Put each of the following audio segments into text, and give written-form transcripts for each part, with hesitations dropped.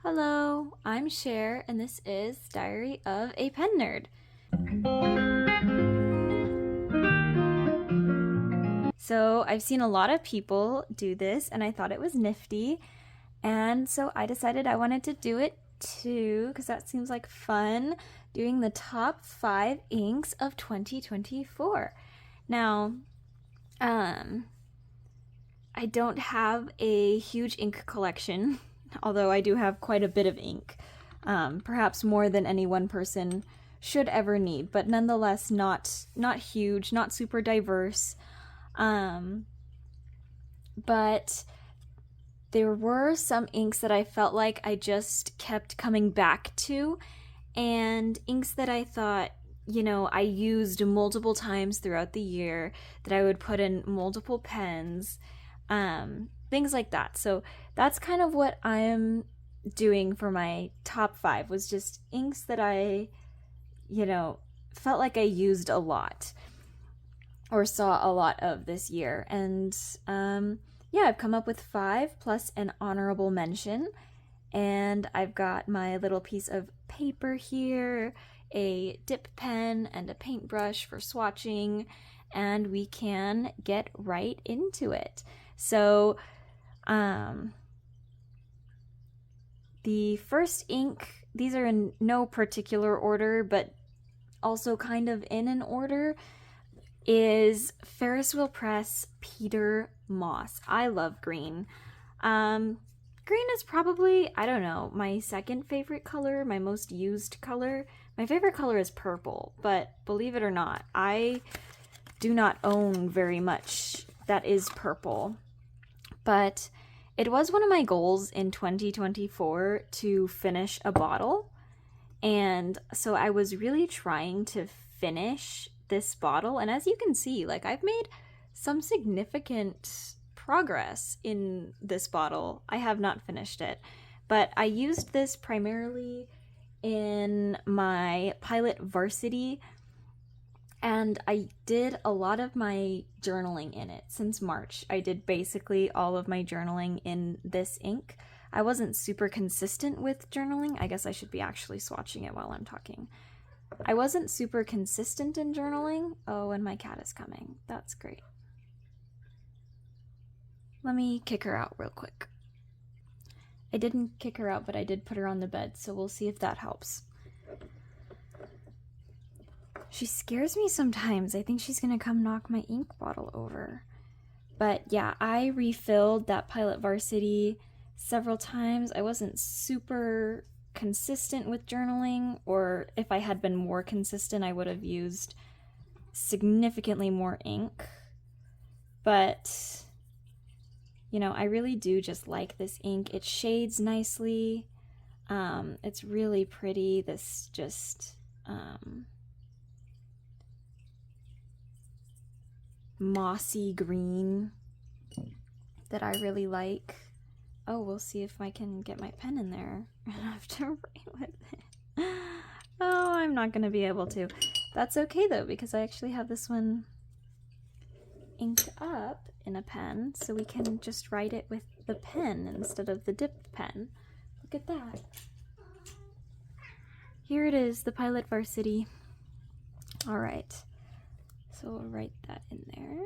Hello, I'm Cher, and this is Diary of a Pen Nerd. So, I've seen a lot of people do this, and I thought it was nifty, and so I decided I wanted to do it too, because that seems like fun, doing the top 5 inks of 2024. Now, um, I don't have a huge ink collection, although I do have quite a bit of ink, perhaps more than any one person should ever need, but nonetheless not huge, not super diverse. But there were some inks that I felt like I just kept coming back to, and inks that I thought, I used multiple times throughout the year, that I would put in multiple pens, things like that. So that's kind of what I'm doing for my top 5, was just inks that I, felt like I used a lot or saw a lot of this year. And yeah, I've come up with 5 plus an honorable mention. And I've got my little piece of paper here, a dip pen, and a paintbrush for swatching, and we can get right into it. So, the first ink, these are in no particular order, but also kind of in an order, is Ferris Wheel Press Peter Moss. I love green. Green is probably, I don't know, my second favorite color, my most used color. My favorite color is purple, but believe it or not, I do not own very much that is purple. But it was one of my goals in 2024 to finish a bottle. And so I was really trying to finish this bottle. And as you can see, like, I've made some significant progress in this bottle. I have not finished it, but I used this primarily in my Pilot Varsity, and I did a lot of my journaling in it since March. I did basically all of my journaling in this ink. I wasn't super consistent with journaling. I guess I should be actually swatching it while I'm talking. I wasn't super consistent in journaling. Oh, and my cat is coming. That's great. Let me kick her out real quick. I didn't kick her out, but I did put her on the bed, so we'll see if that helps. She scares me sometimes. I think she's gonna come knock my ink bottle over. But yeah, I refilled that Pilot Varsity several times. I wasn't super consistent with journaling, or if I had been more consistent, I would have used significantly more ink. But, I really do just like this ink. It shades nicely. It's really pretty. This just, mossy green that I really like. Oh, we'll see if I can get my pen in there enough to write with it. Oh, I'm not gonna be able to. That's okay though, because I actually have this one inked up in a pen, so we can just write it with the pen instead of the dipped pen. Look at that. Here it is, the Pilot Varsity. All right, so we'll write that in there.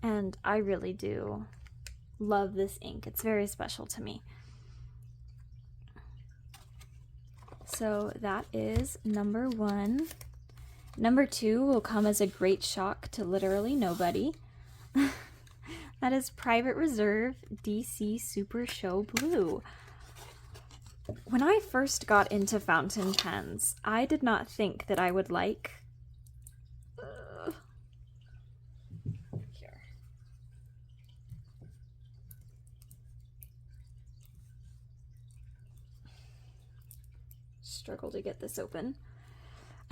And I really do love this ink. It's very special to me. So that is number 1. Number 2 will come as a great shock to literally nobody. That is Private Reserve DC Super Show Blue. When I first got into fountain pens, I did not think that I would like struggle to get this open.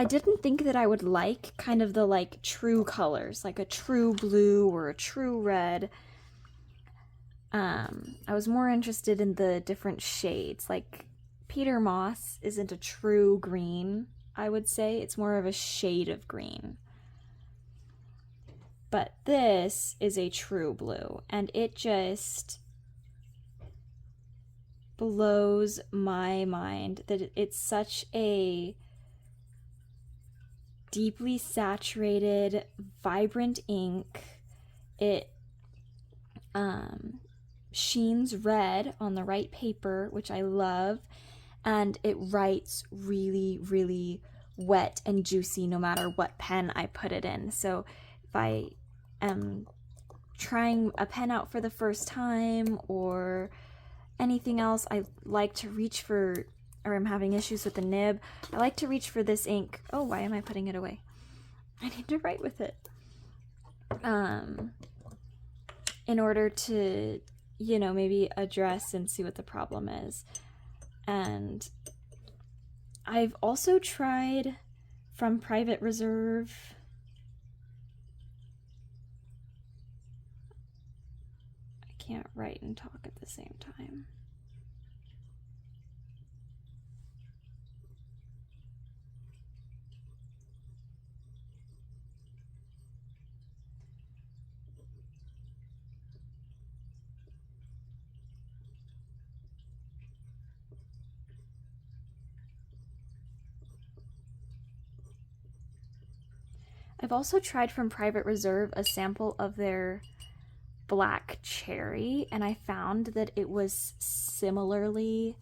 I didn't think that I would like kind of the like true colors, like a true blue or a true red. I was more interested in the different shades. Like Peter Moss isn't a true green, I would say. It's more of a shade of green. But this is a true blue, and it just blows my mind that it's such a deeply saturated, vibrant ink. It sheens red on the right paper, which I love, and it writes really, really wet and juicy no matter what pen I put it in. So if I am trying a pen out for the first time or anything else, I like to reach for, or I'm having issues with the nib, I like to reach for this ink. Oh, why am I putting it away? I need to write with it. In order to, you know, maybe address and see what the problem is. And I've also tried from Private Reserve. I can't write and talk at the same time. I've also tried from Private Reserve a sample of their black cherry, and I found that it was similarly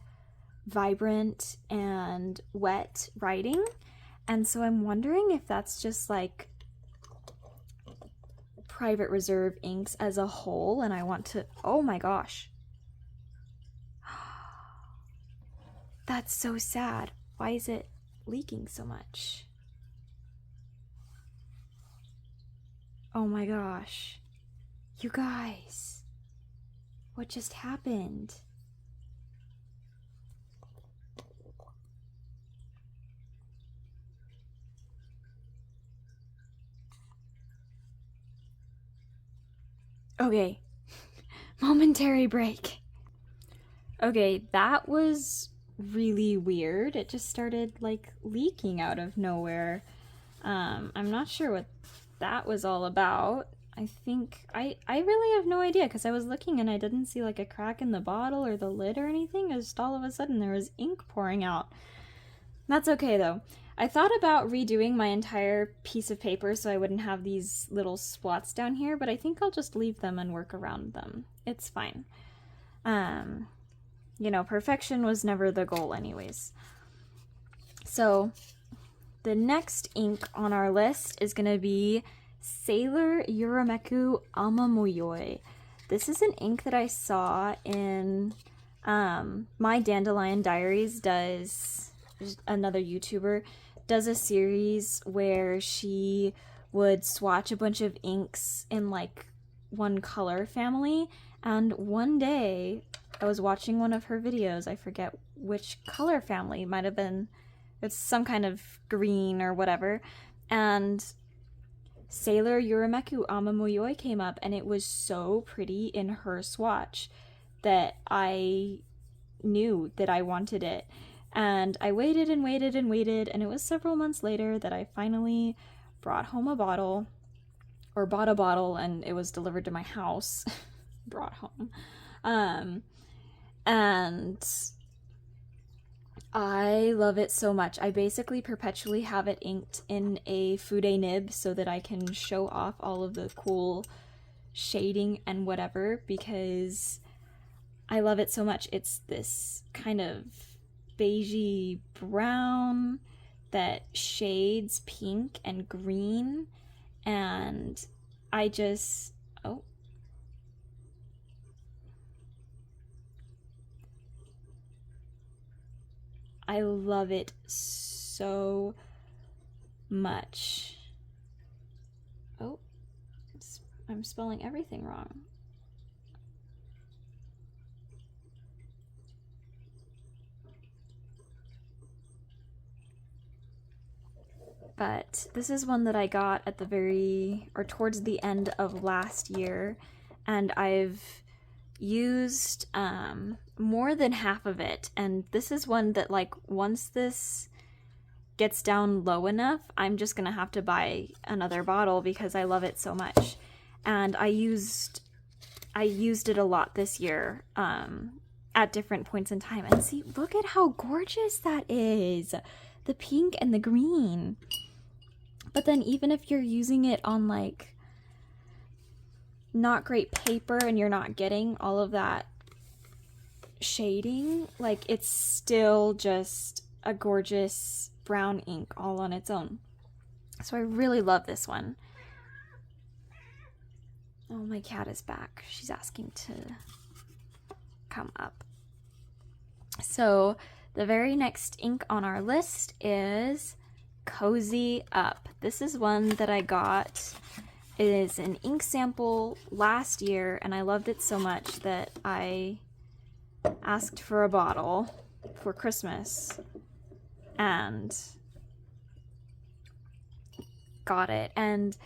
vibrant and wet writing. And so I'm wondering if that's just like Private Reserve inks as a whole, and I want to, oh my gosh. That's so sad. Why is it leaking so much? Oh my gosh. You guys, what just happened? Okay, momentary break. Okay, that was really weird. It just started like leaking out of nowhere. I'm not sure what that was all about. I think I really have no idea because I was looking and I didn't see like a crack in the bottle or the lid or anything. It was just all of a sudden there was ink pouring out. That's okay though. I thought about redoing my entire piece of paper so I wouldn't have these little spots down here, but I think I'll just leave them and work around them. It's fine. You know, perfection was never the goal anyways. So the next ink on our list is going to be Sailor Yurameku Amamoyoi. This is an ink that I saw in My Dandelion Diaries does, another YouTuber, does a series where she would swatch a bunch of inks in like one color family. And one day I was watching one of her videos, I forget which color family, it might have been, it's some kind of green or whatever, and Sailor Yurameku Amamoyoi came up, and it was so pretty in her swatch that I knew that I wanted it. And I waited and waited and waited, and it was several months later that I finally brought home a bottle, or bought a bottle, and it was delivered to my house. Brought home. And I love it so much. I basically perpetually have it inked in a fude nib so that I can show off all of the cool shading and whatever, because I love it so much. It's this kind of beigey brown that shades pink and green, and I just, oh, I love it so much. Oh, I'm spelling everything wrong. But this is one that I got at the towards the end of last year, and I've used more than half of it. And this is one that, like, once this gets down low enough, I'm just gonna have to buy another bottle because I love it so much. And I used it a lot this year at different points in time. And see, look at how gorgeous that is, the pink and the green. But then even if you're using it on, like, not great paper and you're not getting all of that shading, like, it's still just a gorgeous brown ink all on its own. So I really love this one. Oh, my cat is back. She's asking to come up. So the very next ink on our list is Cozy Up. This is one that I got. It is an ink sample last year, and I loved it so much that I asked for a bottle for Christmas and got it. And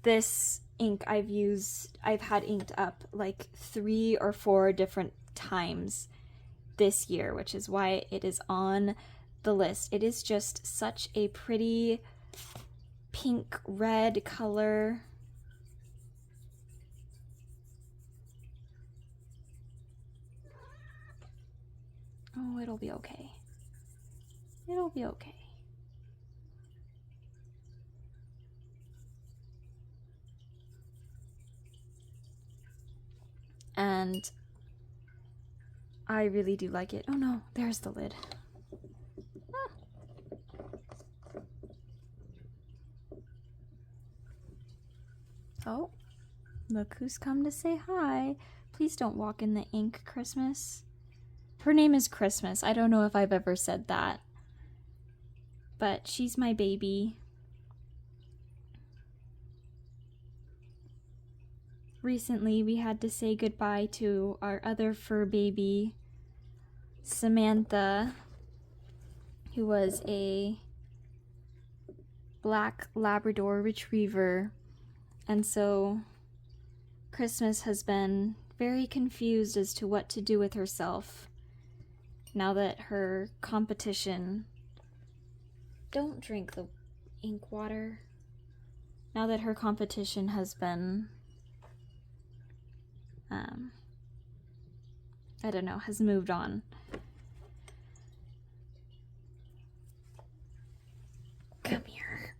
this ink I've had inked up like 3 or 4 different times this year, which is why it is on the list. It is just such a pretty pink red color. Oh, it'll be okay. It'll be okay. And I really do like it. Oh no, there's the lid. Oh, look who's come to say hi. Please don't walk in the ink, Christmas. Her name is Christmas. I don't know if I've ever said that, but she's my baby. Recently, we had to say goodbye to our other fur baby, Samantha, who was a black Labrador Retriever. And so Christmas has been very confused as to what to do with herself now that her competition... Don't drink the ink water. Now that her competition has been, I don't know, has moved on. Come here.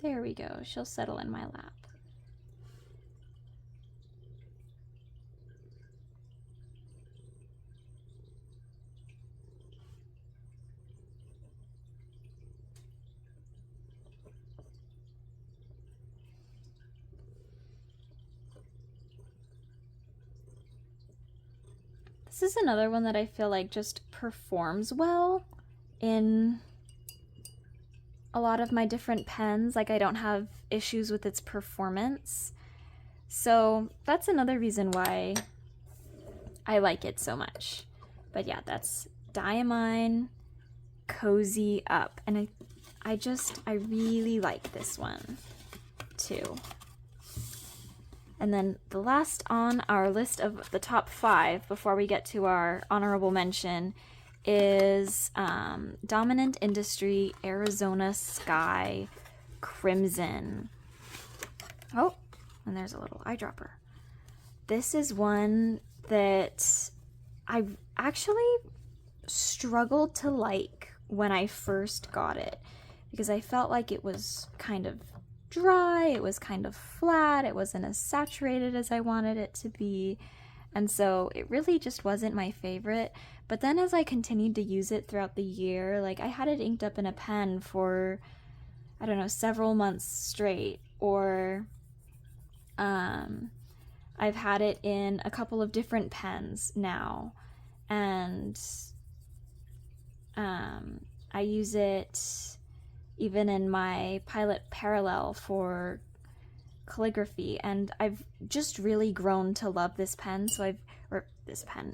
There we go. She'll settle in my lap. This is another one that I feel like just performs well in a lot of my different pens. Like, I don't have issues with its performance. So that's another reason why I like it so much. But yeah, that's Diamine Cozy Up. And I really like this one too. And then the last on our list of the top 5 before we get to our honorable mention is Dominant Industry Arizona Sky Crimson. Oh, and there's a little eyedropper. This is one that I actually struggled to like when I first got it, because I felt like it was kind of dry, it was kind of flat, it wasn't as saturated as I wanted it to be, and so it really just wasn't my favorite. But then as I continued to use it throughout the year, like, I had it inked up in a pen for, I don't know, several months straight, or I've had it in a couple of different pens now, and I use it even in my Pilot Parallel for calligraphy, and I've just really grown to love this pen,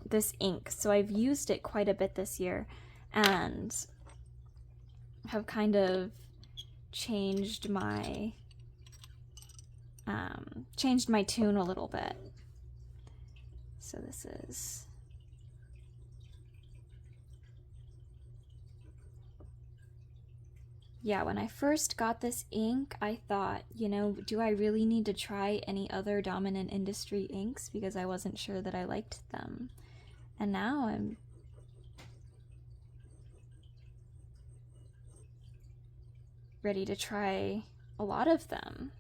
this ink, so I've used it quite a bit this year, and have kind of changed my tune a little bit. So this is yeah, when I first got this ink, I thought, you know, do I really need to try any other Dominant Industry inks, because I wasn't sure that I liked them. And now I'm ready to try a lot of them.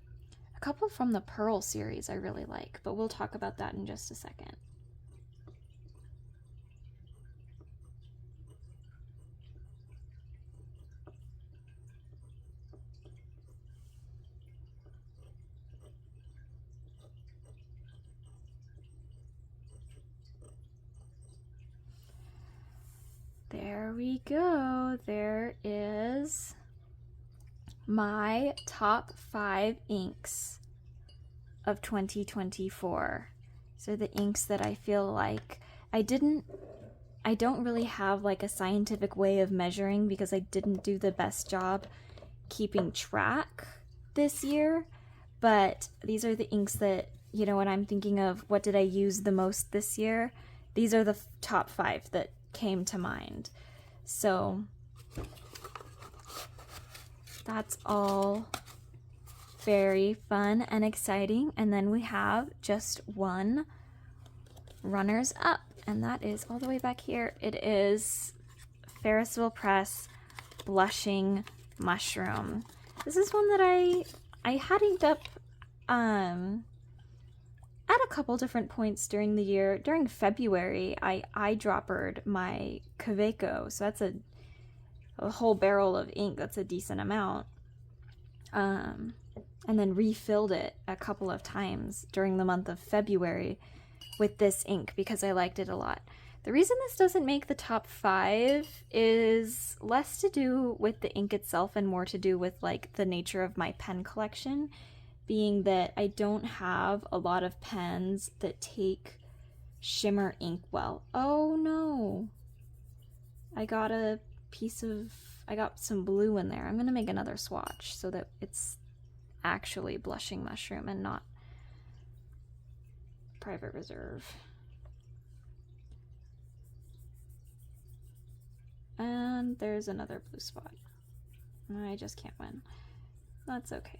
A couple from the Pearl series I really like, but we'll talk about that in just a second. There we go. There is my top 5 inks of 2024. So the inks that I feel like I don't really have like a scientific way of measuring, because I didn't do the best job keeping track this year, but these are the inks that, you know, when I'm thinking of what did I use the most this year, these are the top 5 that came to mind. So that's all very fun and exciting. And then we have just one runners up, and that is all the way back here. It is Ferris Wheel Press Blushing Mushroom. This is one that I had inked up at a couple different points during the year. During February, I eyedroppered my Kaweco, so that's a whole barrel of ink. That's a decent amount. And then refilled it a couple of times during the month of February with this ink because I liked it a lot. The reason this doesn't make the top 5 is less to do with the ink itself and more to do with like the nature of my pen collection, being that I don't have a lot of pens that take shimmer ink well. Oh no, I got some blue in there. I'm gonna make another swatch so that it's actually Blushing Mushroom and not Private Reserve. And there's another blue spot. I just can't win. That's okay.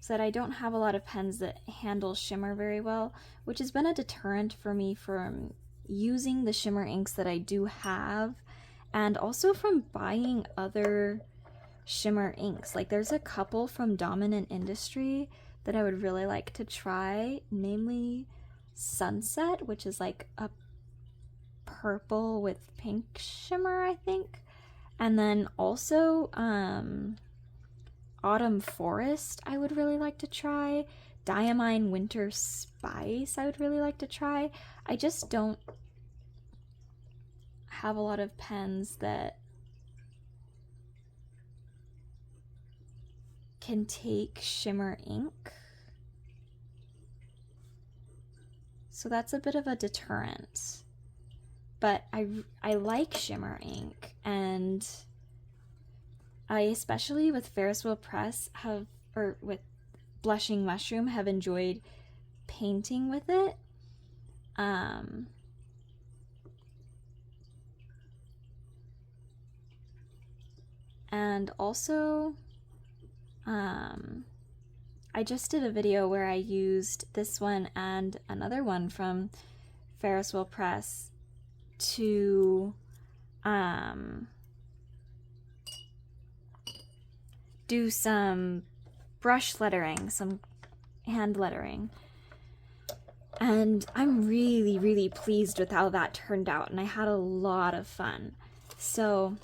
Said I don't have a lot of pens that handle shimmer very well, which has been a deterrent for me from using the shimmer inks that I do have, and also from buying other shimmer inks. Like there's a couple from Dominant Industry that I would really like to try, namely Sunset, which is like a purple with pink shimmer, I think. And then also Autumn Forest I would really like to try. Diamine Winter Spice I would really like to try. I just don't have a lot of pens that can take shimmer ink. So that's a bit of a deterrent. But I like shimmer ink, and I, especially with Ferris Wheel Press, with Blushing Mushroom, have enjoyed painting with it. And also, I just did a video where I used this one and another one from Ferris Wheel Press to do some brush lettering, some hand lettering. And I'm really, really pleased with how that turned out, and I had a lot of fun. So,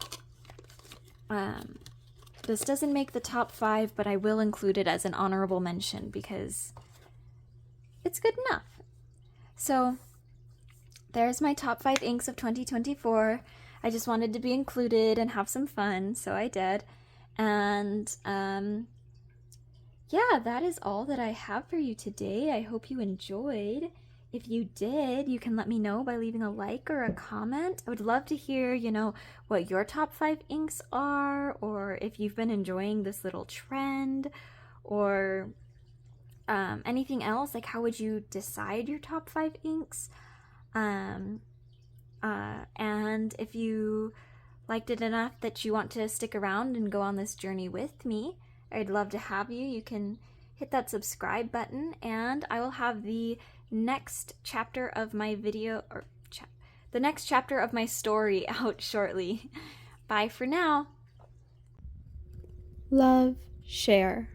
This doesn't make the top 5, but I will include it as an honorable mention because it's good enough. So there's my top 5 inks of 2024. I just wanted to be included and have some fun, so I did. And yeah, that is all that I have for you today. I hope you enjoyed. If you did, you can let me know by leaving a like or a comment. I would love to hear, you know, what your top 5 inks are, or if you've been enjoying this little trend, or anything else. Like, how would you decide your top 5 inks? And if you liked it enough that you want to stick around and go on this journey with me, I'd love to have you. You can hit that subscribe button, and I will have the next chapter of my video, or the next chapter of my story out shortly. Bye for now. Love, share.